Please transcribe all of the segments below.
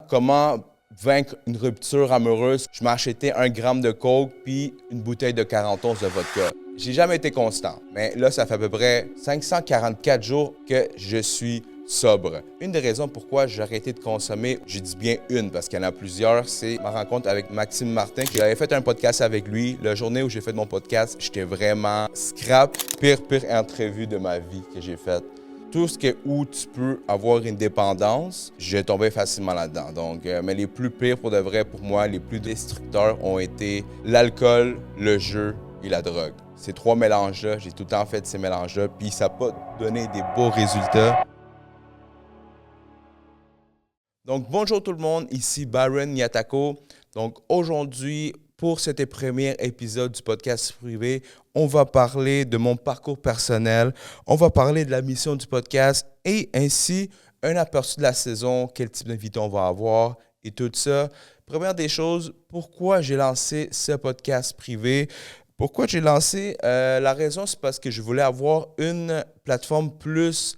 comment vaincre une rupture amoureuse, je m'achetais 1 gramme de coke puis une bouteille de 40 onces de vodka. J'ai jamais été constant, mais là, ça fait à peu près 544 jours que je suis sobre. Une des raisons pourquoi j'ai arrêté de consommer, je dis bien une parce qu'il y en a plusieurs, c'est ma rencontre avec Maxime Martin. J'avais fait un podcast avec lui. La journée où j'ai fait mon podcast, j'étais vraiment scrap. Pire entrevue de ma vie que j'ai faite. Tout ce où tu peux avoir une dépendance, j'ai tombé facilement là-dedans. Donc, mais les plus pires pour de vrai, pour moi, les plus destructeurs ont été l'alcool, le jeu et la drogue. Ces 3 mélanges-là, j'ai tout le temps fait ces mélanges-là, puis ça n'a pas donné des beaux résultats. Donc, bonjour tout le monde, ici Byron Nyatako. Donc, aujourd'hui, pour cet premier épisode du podcast privé, on va parler de mon parcours personnel, on va parler de la mission du podcast et ainsi un aperçu de la saison, quel type d'invité on va avoir et tout ça. Première des choses, pourquoi j'ai lancé ce podcast privé? Pourquoi j'ai lancé? La raison, c'est parce que je voulais avoir une plateforme plus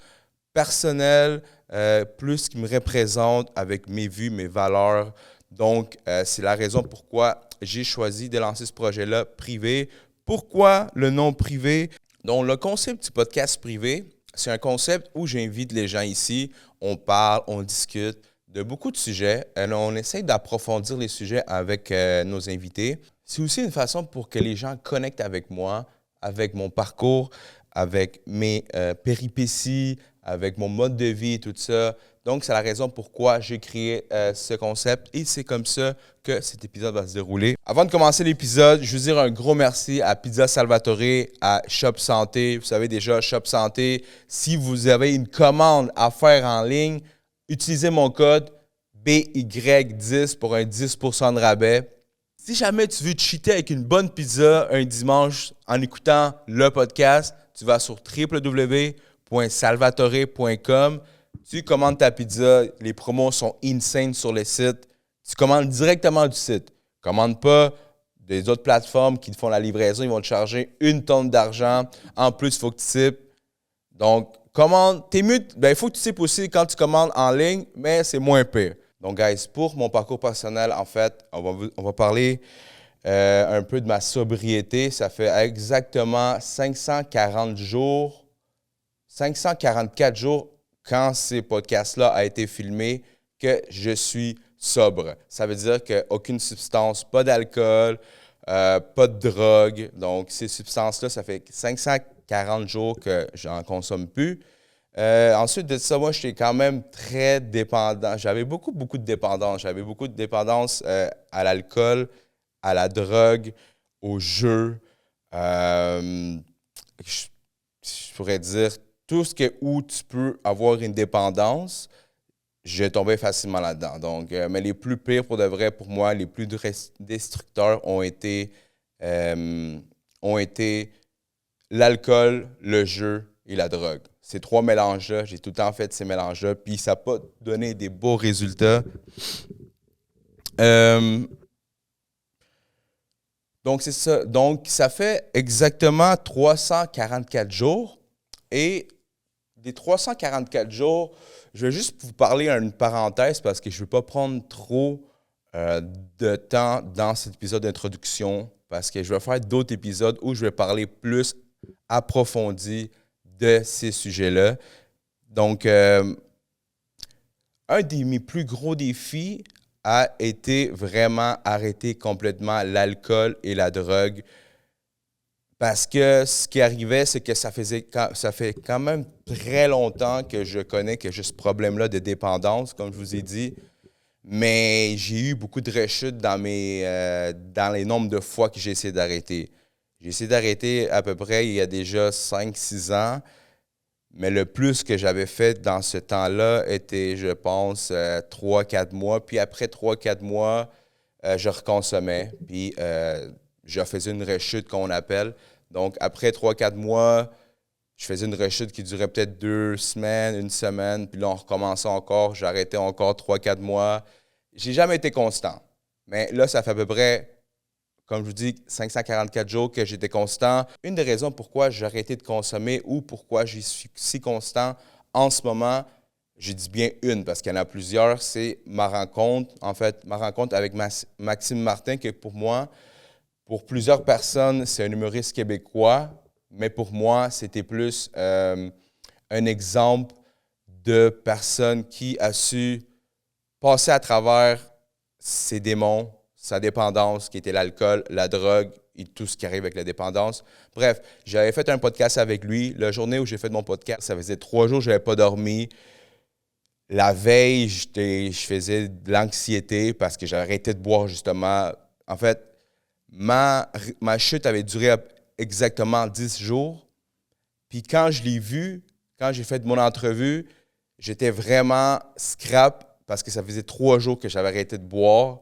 personnelle, plus qui me représente avec mes vues, mes valeurs. Donc, c'est la raison pourquoi j'ai choisi de lancer ce projet-là privé. Pourquoi le nom privé? Donc, le concept du podcast privé, c'est un concept où j'invite les gens ici, on parle, on discute de beaucoup de sujets. On essaie d'approfondir les sujets avec nos invités. C'est aussi une façon pour que les gens connectent avec moi, avec mon parcours, avec mes péripéties, avec mon mode de vie et tout ça. Donc, c'est la raison pourquoi j'ai créé ce concept et c'est comme ça que cet épisode va se dérouler. Avant de commencer l'épisode, je veux dire un gros merci à Pizza Salvatore, à Shop Santé. Vous savez déjà, Shop Santé, si vous avez une commande à faire en ligne, utilisez mon code BY10 pour un 10% de rabais. Si jamais tu veux te cheater avec une bonne pizza un dimanche en écoutant le podcast, tu vas sur www.salvatore.com. Tu commandes ta pizza, les promos sont insane sur le site. Tu commandes directement du site. Commande pas des autres plateformes qui te font la livraison, ils vont te charger 1 tonne d'argent. En plus, il faut que tu types. Donc, commande, il faut que tu types aussi quand tu commandes en ligne, mais c'est moins pire. Donc, guys, pour mon parcours personnel, en fait, on va parler un peu de ma sobriété. Ça fait exactement 544 jours quand ces podcasts-là ont été filmés que je suis sobre. Ça veut dire qu'aucune substance, pas d'alcool, pas de drogue. Donc, ces substances-là, ça fait 540 jours que j'en consomme plus. Ensuite de ça, moi, j'étais quand même très dépendant. J'avais beaucoup de dépendance. J'avais beaucoup de dépendance à l'alcool, à la drogue, au jeu. Je pourrais dire tout ce où tu peux avoir une dépendance, j'ai tombé facilement là-dedans. Donc, mais les plus pires pour de vrai, pour moi, les plus destructeurs ont été l'alcool, le jeu et la drogue. Ces 3 mélanges-là, j'ai tout le temps fait ces mélanges-là, puis ça n'a pas donné des beaux résultats. Donc, c'est ça. Donc, ça fait exactement 344 jours. Et des 344 jours, je vais juste vous parler une parenthèse parce que je ne veux pas prendre trop de temps dans cet épisode d'introduction parce que je vais faire d'autres épisodes où je vais parler plus approfondi de ces sujets-là. Donc, un de mes plus gros défis a été vraiment arrêter complètement l'alcool et la drogue. Parce que ce qui arrivait, c'est que ça fait quand même très longtemps que je connais que j'ai ce problème-là de dépendance, comme je vous ai dit. Mais j'ai eu beaucoup de rechutes dans les nombres de fois que j'ai essayé d'arrêter. J'ai essayé d'arrêter à peu près il y a déjà 5-6 ans. Mais le plus que j'avais fait dans ce temps-là était, je pense, 3-4 mois. Puis après 3-4 mois, je reconsommais. Puis je faisais une rechute qu'on appelle. Donc, après 3-4 mois, je faisais une rechute qui durait peut-être 2 semaines, 1 semaine. Puis là, on recommençait encore. J'arrêtais encore 3-4 mois. J'ai jamais été constant. Mais là, ça fait à peu près, comme je vous dis, 544 jours que j'étais constant. Une des raisons pourquoi j'ai arrêté de consommer ou pourquoi je suis si constant en ce moment, je dis bien une parce qu'il y en a plusieurs, c'est ma rencontre avec Maxime Martin, que pour moi, pour plusieurs personnes, c'est un humoriste québécois, mais pour moi, c'était plus un exemple de personne qui a su passer à travers ses démons, sa dépendance, qui était l'alcool, la drogue et tout ce qui arrive avec la dépendance. Bref, j'avais fait un podcast avec lui. La journée où j'ai fait mon podcast, ça faisait 3 jours que je n'avais pas dormi. La veille, je faisais de l'anxiété parce que j'avais arrêté de boire, justement. En fait, ma chute avait duré exactement 10 jours. Puis quand je l'ai vu, quand j'ai fait mon entrevue, j'étais vraiment scrap parce que ça faisait 3 jours que j'avais arrêté de boire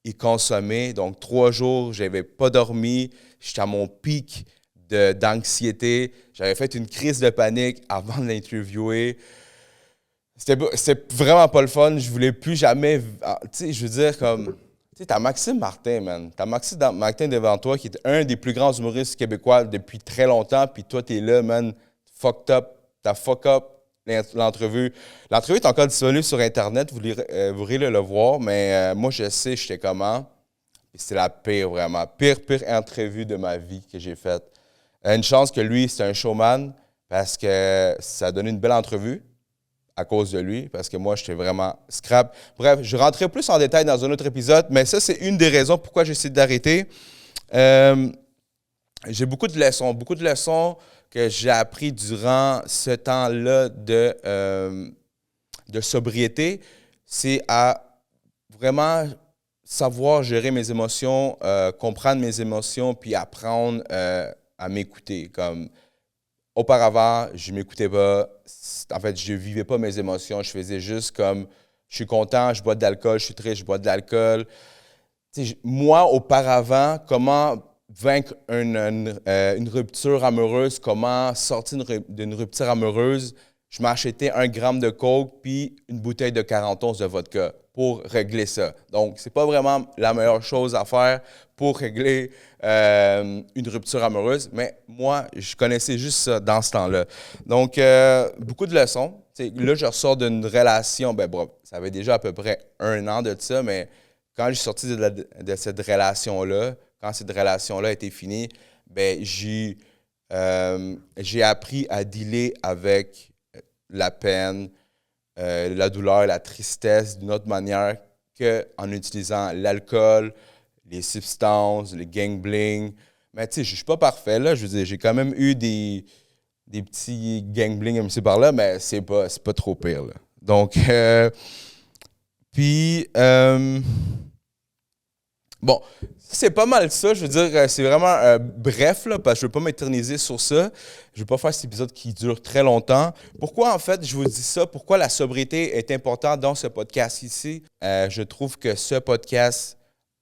et consommer. Donc, 3 jours, je n'avais pas dormi. J'étais à mon pic d'anxiété. J'avais fait une crise de panique avant de l'interviewer. C'était vraiment pas le fun. Je voulais plus jamais. Tu sais, je veux dire, comme. Tu sais, t'as Maxime Martin, man. T'as Maxime Martin devant toi, qui est un des plus grands humoristes québécois depuis très longtemps. Puis toi, t'es là, man, fucked up. T'as fuck up l'entrevue. L'entrevue est encore disponible sur Internet. Vous irez le voir. Mais moi, je sais, j'étais comment. Puis c'est la pire, vraiment. Pire entrevue de ma vie que j'ai faite. Une chance que lui, c'est un showman parce que ça a donné une belle entrevue à cause de lui, parce que moi, j'étais vraiment scrap. Bref, je rentrerai plus en détail dans un autre épisode, mais ça, c'est une des raisons pourquoi j'ai essayé d'arrêter. J'ai beaucoup de leçons que j'ai appris durant ce temps-là de sobriété. C'est à vraiment savoir gérer mes émotions, comprendre mes émotions, puis apprendre à m'écouter. Comme auparavant, je ne m'écoutais pas. En fait, je ne vivais pas mes émotions. Je faisais juste comme, je suis content, je bois de l'alcool, je suis triste, je bois de l'alcool. Moi, auparavant, comment vaincre une rupture amoureuse, comment sortir d'une rupture amoureuse, je m'achetais 1 gramme de coke puis une bouteille de 40 onces de vodka pour régler ça. Donc, c'est pas vraiment la meilleure chose à faire pour régler une rupture amoureuse, mais moi, je connaissais juste ça dans ce temps-là. Donc, beaucoup de leçons. Là, je ressors d'une relation, ça avait déjà à peu près 1 an de ça, mais quand je suis sorti de cette relation-là, quand cette relation-là était finie, j'ai appris à dealer avec la peine, la douleur, la tristesse d'une autre manière qu'en utilisant l'alcool, les substances, le gang-bling. Mais tu sais, je ne suis pas parfait, là. Je veux dire, j'ai quand même eu des petits gang-bling un petit par là, mais c'est pas trop pire, là. Donc, bon, c'est pas mal ça. Je veux dire, c'est vraiment bref, là, parce que je ne veux pas m'éterniser sur ça. Je ne veux pas faire cet épisode qui dure très longtemps. Pourquoi, en fait, je vous dis ça? Pourquoi la sobriété est importante dans ce podcast ici? Je trouve que ce podcast,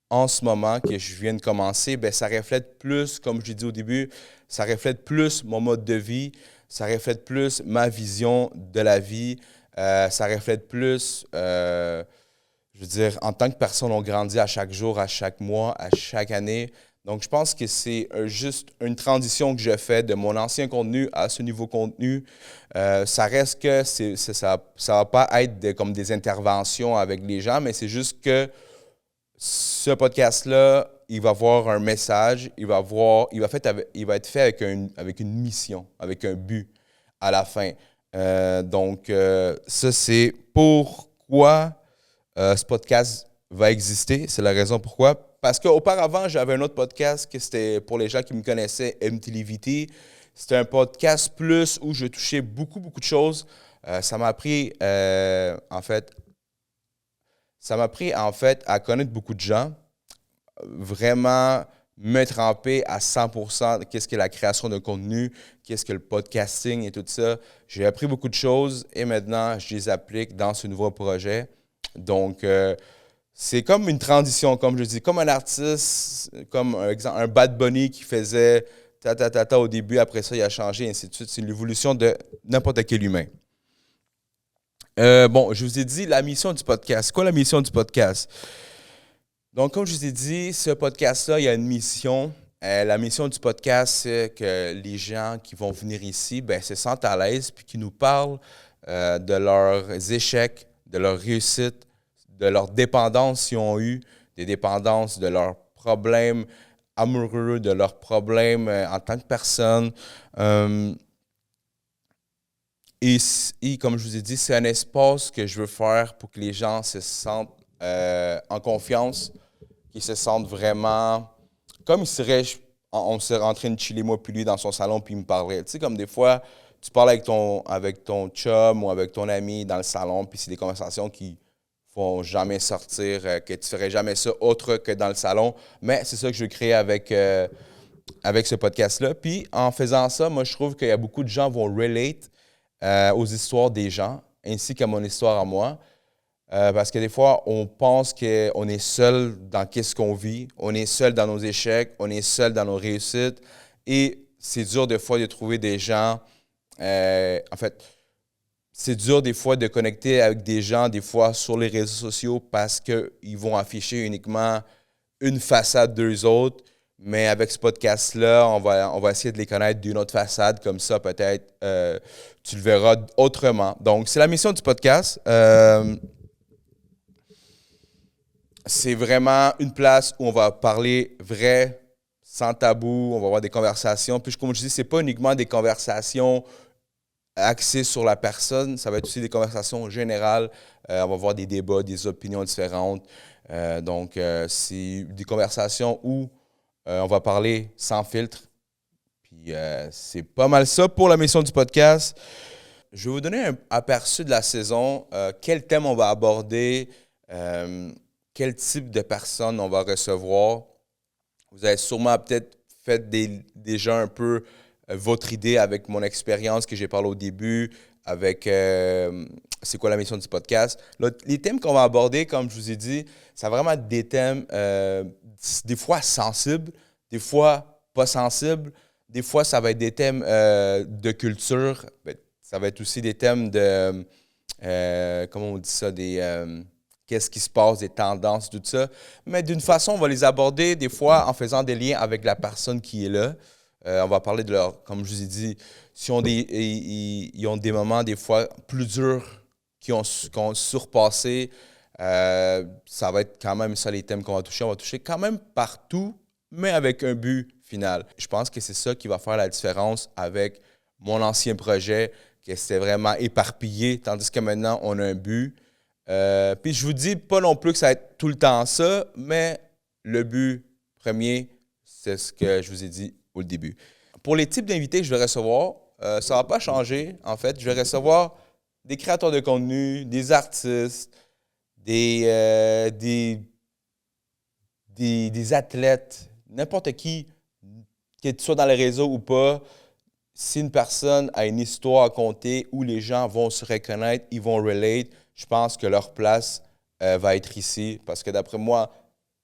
en ce moment, que je viens de commencer, ça reflète plus, comme je l'ai dit au début, ça reflète plus mon mode de vie, ça reflète plus ma vision de la vie, ça reflète plus... je veux dire, en tant que personne, on grandit à chaque jour, à chaque mois, à chaque année. Donc, je pense que c'est juste une transition que je fais de mon ancien contenu à ce nouveau contenu. Ça reste que ça ne va pas être comme des interventions avec les gens, mais c'est juste que ce podcast-là, il va avoir un message, il va être fait avec une mission, avec un but à la fin. Donc, ça, c'est pourquoi... ce podcast va exister. C'est la raison pourquoi. Parce qu'auparavant, j'avais un autre podcast que c'était pour les gens qui me connaissaient, MTLVT. C'était un podcast plus où je touchais beaucoup de choses. Ça m'a appris, en fait, à connaître beaucoup de gens, vraiment me tremper à 100% qu'est-ce que la création de contenu, qu'est-ce que le podcasting et tout ça. J'ai appris beaucoup de choses et maintenant, je les applique dans ce nouveau projet. Donc, c'est comme une transition, comme je dis, comme un artiste, comme un Bad Bunny qui faisait ta au début, après ça, il a changé, et ainsi de suite. C'est l'évolution de n'importe quel humain. Bon, je vous ai dit la mission du podcast. C'est quoi la mission du podcast? Donc, comme je vous ai dit, ce podcast-là, il y a une mission. La mission du podcast, c'est que les gens qui vont venir ici se sentent à l'aise puis qui nous parlent de leurs échecs, de leurs réussites, de leurs dépendances s'ils ont eu, des dépendances, de leurs problèmes amoureux, de leurs problèmes en tant que personne. Et comme je vous ai dit, c'est un espace que je veux faire pour que les gens se sentent en confiance, qu'ils se sentent vraiment comme ils seraient, on serait en train de chiller moi puis lui dans son salon puis il me parlait. Tu sais, comme des fois, tu parles avec ton chum ou avec ton ami dans le salon puis c'est des conversations qui font jamais sortir, que tu ferais jamais ça autre que dans le salon. Mais c'est ça que je veux créer avec ce podcast-là. Puis en faisant ça, moi, je trouve qu'il y a beaucoup de gens qui vont relate aux histoires des gens, ainsi qu'à mon histoire à moi. Parce que des fois, on pense qu'on est seul dans qu'est-ce qu'on vit, on est seul dans nos échecs, on est seul dans nos réussites. Et c'est dur des fois de trouver des gens. En fait, c'est dur des fois de connecter avec des gens, des fois sur les réseaux sociaux, parce qu'ils vont afficher uniquement une façade d'eux autres. Mais avec ce podcast-là, on va essayer de les connaître d'une autre façade, comme ça peut-être tu le verras autrement. Donc, c'est la mission du podcast. C'est vraiment une place où on va parler vrai, sans tabou, on va avoir des conversations. Puis comme je dis, c'est pas uniquement des conversations axées sur la personne, ça va être aussi des conversations générales. On va avoir des débats, des opinions différentes. Donc, c'est des conversations où on va parler sans filtre. Puis c'est pas mal ça pour la mission du podcast. Je vais vous donner un aperçu de la saison, quel thème on va aborder, quel type de personnes on va recevoir. Vous avez sûrement peut-être fait déjà un peu votre idée avec mon expérience que j'ai parlé au début, avec c'est quoi la mission du podcast. Là, les thèmes qu'on va aborder, comme je vous ai dit, ça va vraiment être des thèmes des fois sensibles, des fois pas sensibles. Des fois, ça va être des thèmes de culture. Ça va être aussi des thèmes de, comment on dit ça, qu'est-ce qui se passe, des tendances, tout ça. Mais d'une façon, on va les aborder des fois en faisant des liens avec la personne qui est là. On va parler de leur, comme je vous ai dit, si ils ont des moments des fois plus durs qu'on surpassé. Ça va être quand même ça les thèmes qu'on va toucher. On va toucher quand même partout, mais avec un but final. Je pense que c'est ça qui va faire la différence avec mon ancien projet, que c'était vraiment éparpillé, tandis que maintenant, on a un but. Puis je vous dis pas non plus que ça va être tout le temps ça, mais le but premier, c'est ce que je vous ai dit au début. Pour les types d'invités que je vais recevoir, ça ne va pas changer, en fait. Je vais recevoir des créateurs de contenu, des artistes, des athlètes, n'importe qui, que tu sois dans les réseaux ou pas. Si une personne a une histoire à conter où les gens vont se reconnaître, ils vont relate, je pense que leur place va être ici. Parce que d'après moi,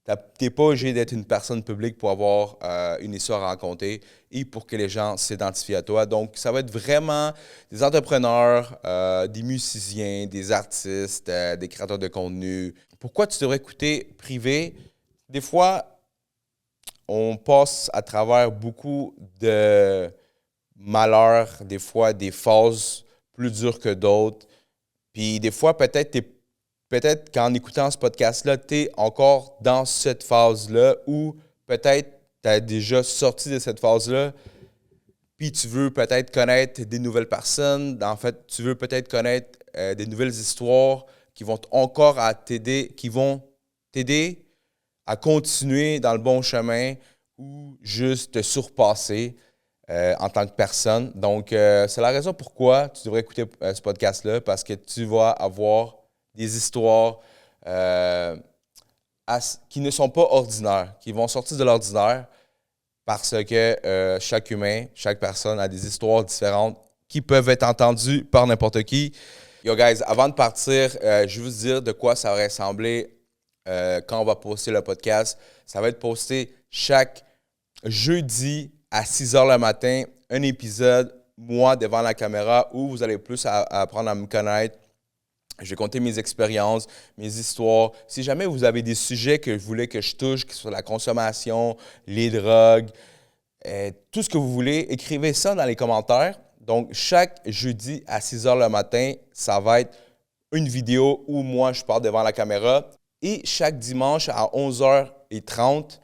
tu n'es pas obligé d'être une personne publique pour avoir une histoire à raconter et pour que les gens s'identifient à toi. Donc, ça va être vraiment des entrepreneurs, des musiciens, des artistes, des créateurs de contenu. Pourquoi tu devrais écouter privé? Des fois, on passe à travers beaucoup de malheurs, des fois des phases plus dures que d'autres. Puis des fois, peut-être qu'en écoutant ce podcast-là, tu es encore dans cette phase-là ou peut-être tu as déjà sorti de cette phase-là, puis tu veux peut-être connaître des nouvelles personnes. En fait, tu veux peut-être connaître des nouvelles histoires qui vont encore qui vont t'aider à continuer dans le bon chemin ou juste te surpasser en tant que personne. Donc, c'est la raison pourquoi tu devrais écouter ce podcast-là, parce que tu vas avoir des histoires qui ne sont pas ordinaires, qui vont sortir de l'ordinaire parce que chaque humain, chaque personne a des histoires différentes qui peuvent être entendues par n'importe qui. Yo guys, avant de partir, je vais vous dire de quoi ça va ressembler quand on va poster le podcast. Ça va être posté chaque jeudi à 6 h le matin, un épisode, moi, devant la caméra, où vous allez plus apprendre à me connaître. Je vais compter mes expériences, mes histoires. Si jamais vous avez des sujets que vous voulez que je touche, que ce soit la consommation, les drogues, tout ce que vous voulez, écrivez ça dans les commentaires. Donc, chaque jeudi à 6 h le matin, ça va être une vidéo où moi, je parle devant la caméra. Et chaque dimanche à 11h30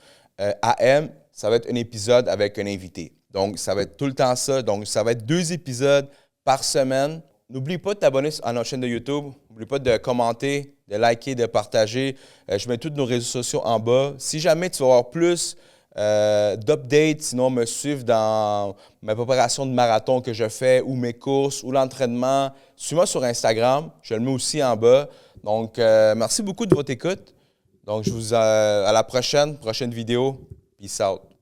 AM, ça va être un épisode avec un invité. Donc, ça va être tout le temps ça. Donc, ça va être 2 épisodes par semaine. N'oublie pas de t'abonner à notre chaîne de YouTube. N'oublie pas de commenter, de liker, de partager. Je mets tous nos réseaux sociaux en bas. Si jamais tu veux avoir plus d'updates, sinon me suivre dans ma préparation de marathon que je fais ou mes courses ou l'entraînement, suis-moi sur Instagram. Je le mets aussi en bas. Donc, merci beaucoup de votre écoute. Donc, je vous à la prochaine vidéo. Peace out.